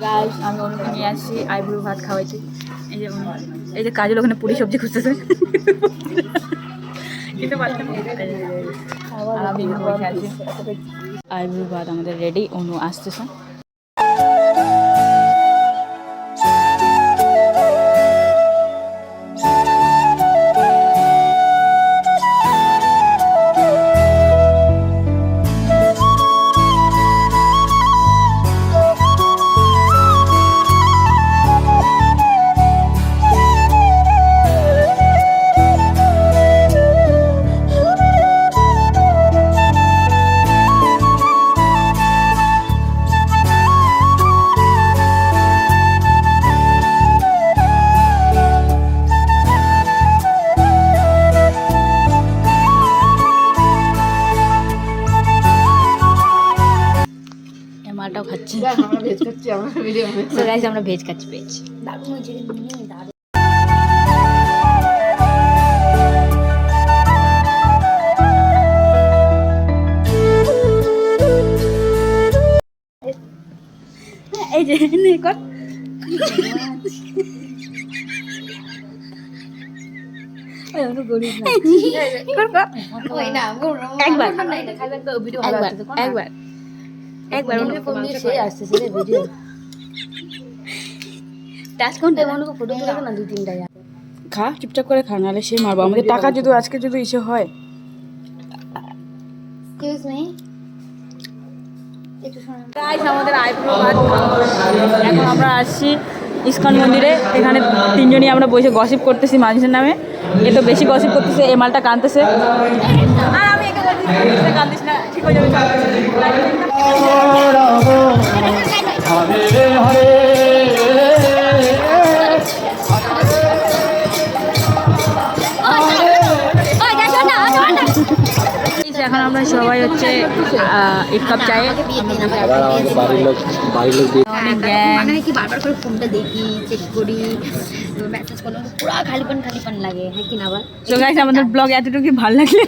Guys আমি অনুকে নিয়ে আসছি আইব্রু ভাত খাওয়াইছি। এই যে কাজল ওখানে পুরি সবজি খুঁজতেছে কিন্তু পারতাম না। আর আমি বসে আছি। আইব্রু ভাত আমাদের রেডি, অনু আসতেছে। মাটাও খাচ্ছি, আমরা ভেজ খাচ্ছি, আমরা ভেজ খাচ্ছি। ভেজ এই যে কর একবার একবার খা, চুপচাপ করে খা, নাহলে সে মারবো আমাদের টাকা। যদি আজকে যদি ইসে হয়, আমাদের আইব্রো ভাত এখন আমরা আসছি ইস্কন মন্দিরে। এখানে তিনজনই আমরা বসে গসিপ করতেছি মানুষের নামে। এ তো বেশি গসিপ করতেছে, এ মালটা কাঁদতেছে আর আমি একে বলছি কাঁদিস না, ঠিক হয়ে যাবে। এখন আমরা সবাই হচ্ছে এক কাপ চায়ে বারবার করে ফোনটা দেখি, চেক করি, মেসেজ করলে পুরো খালিপান লাগে, হ্যাঁ কি না? আবার আমাদের ব্লগ এতটুকু ভালো লাগলে